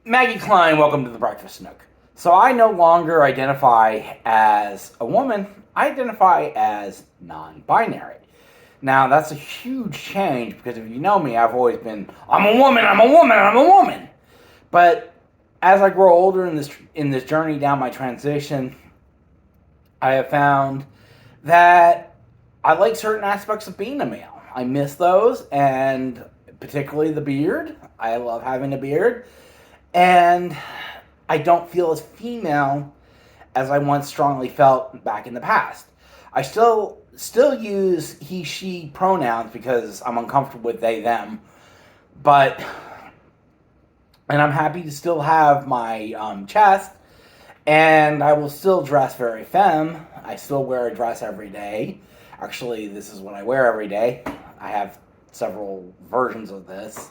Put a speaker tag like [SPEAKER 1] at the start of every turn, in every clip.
[SPEAKER 1] Maggie Klein, welcome to the Breakfast Nook. So I no longer identify as a woman, I identify as non binary. Now, that's a huge change because if you know me, I've always been, I'm a woman, I'm a woman, I'm a woman. But as I grow older in this journey down my transition, I have found that I like certain aspects of being a male. I miss those, and particularly the beard. I love having a beard. And I don't feel as female as I once strongly felt back in the past. I still use he she pronouns because I'm uncomfortable with they them, but and I'm happy to still have my chest, and I will still dress very femme. I still wear a dress every day. Actually, this is what I wear every day. I have several versions of this,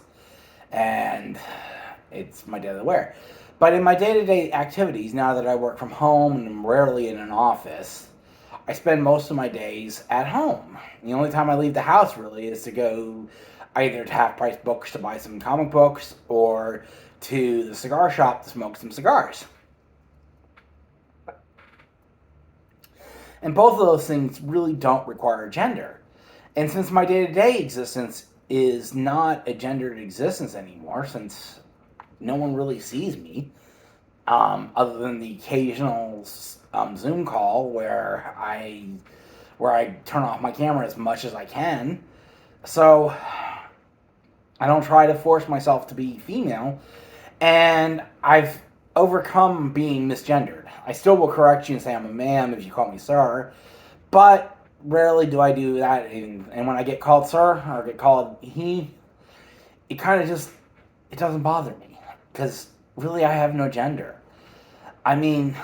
[SPEAKER 1] and it's my daily wear. But in my day-to-day activities, now that I work from home and I'm rarely in an office, I spend most of my days at home. The only time I leave the house really is to go either to Half Price Books to buy some comic books or to the cigar shop to smoke some cigars. And both of those things really don't require gender. And since my day-to-day existence is not a gendered existence anymore, since no one really sees me, other than the occasional Zoom call where I turn off my camera as much as I can. So I don't try to force myself to be female, and I've overcome being misgendered. I still will correct you and say I'm a ma'am if you call me sir, but rarely do I do that. And when I get called sir or get called he, it kind of just it doesn't bother me because really I have no gender. I mean,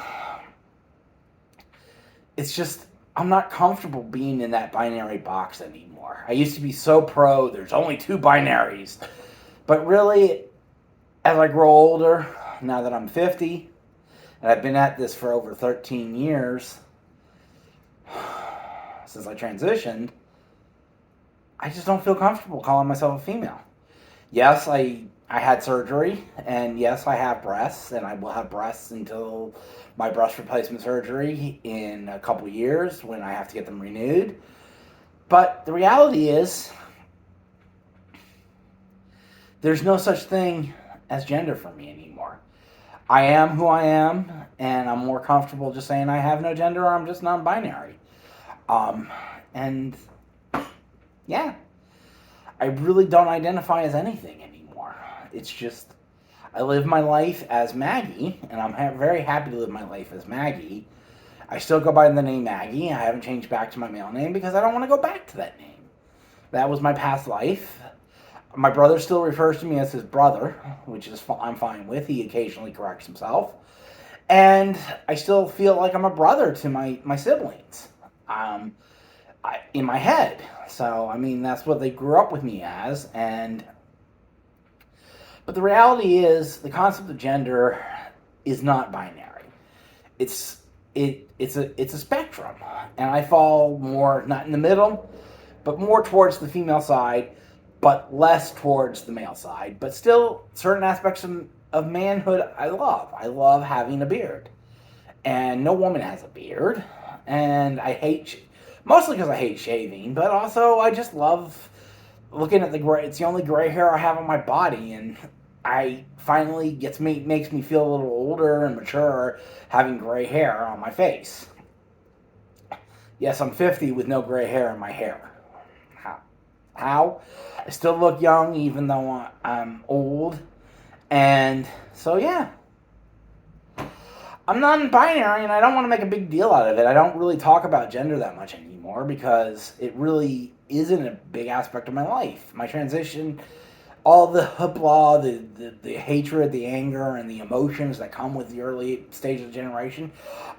[SPEAKER 1] it's just I'm not comfortable being in that binary box anymore. I used to be so pro. There's only two binaries, but really, as I grow older, now that I'm 50, and I've been at this for over 13 years since I transitioned, I just don't feel comfortable calling myself a female. Yes, I had surgery, and yes, I have breasts, and I will have breasts until my breast replacement surgery in a couple years when I have to get them renewed. But the reality is, there's no such thing as gender for me anymore. I am who I am, and I'm more comfortable just saying I have no gender or I'm just non-binary. Um, and yeah, I really don't identify as anything anymore. It's just I live my life as Maggie, and I'm very happy to live my life as Maggie. I still go by the name Maggie. I haven't changed back to my male name because I don't want to go back to that name. That was my past life. My brother still refers to me as his brother, which is I'm fine with. He occasionally corrects himself. And I still feel like I'm a brother to my siblings in my head. So, I mean, that's what they grew up with me as. But the reality is, the concept of gender is not binary. It's a spectrum, and I fall more not in the middle, but more towards the female side, but less towards the male side. But still, certain aspects of manhood I love. I love having a beard, and no woman has a beard, and I hate mostly because I hate shaving, but also I just love looking at the gray. It's the only gray hair I have on my body, and I finally makes me feel a little older and mature having gray hair on my face. Yes, I'm 50 with no gray hair in my hair. How? I still look young even though I'm old. And so, yeah. I'm non-binary and I don't want to make a big deal out of it. I don't really talk about gender that much anymore because it really isn't a big aspect of my life. My transition, all the hoopla, the hatred, the anger, and the emotions that come with the early stage of the generation,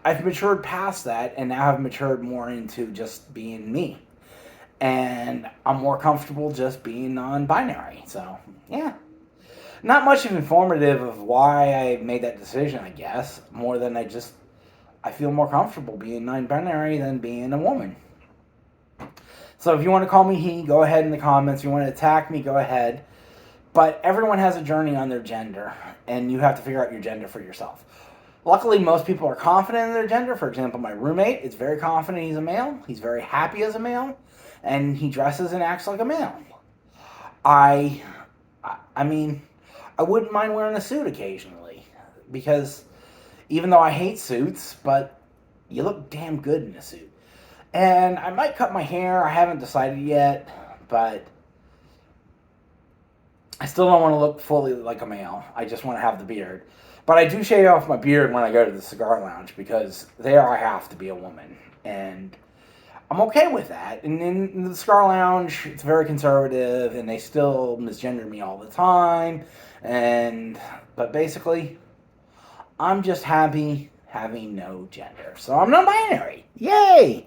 [SPEAKER 1] I've matured past that and now have matured more into just being me. And I'm more comfortable just being non-binary. So, yeah. Not much of informative of why I made that decision, I guess. More than I feel more comfortable being non-binary than being a woman. So if you want to call me he, go ahead in the comments. If you want to attack me, go ahead. But everyone has a journey on their gender, and you have to figure out your gender for yourself. Luckily, most people are confident in their gender. For example, my roommate is very confident he's a male. He's very happy as a male, and he dresses and acts like a male. I mean, I wouldn't mind wearing a suit occasionally, because even though I hate suits, but you look damn good in a suit. And I might cut my hair. I haven't decided yet, but I still don't want to look fully like a male. I just want to have the beard. But I do shave off my beard when I go to the cigar lounge, because there I have to be a woman. And I'm okay with that. And in the cigar lounge, it's very conservative, and they still misgender me all the time. But basically, I'm just happy having no gender. So I'm non-binary. Yay!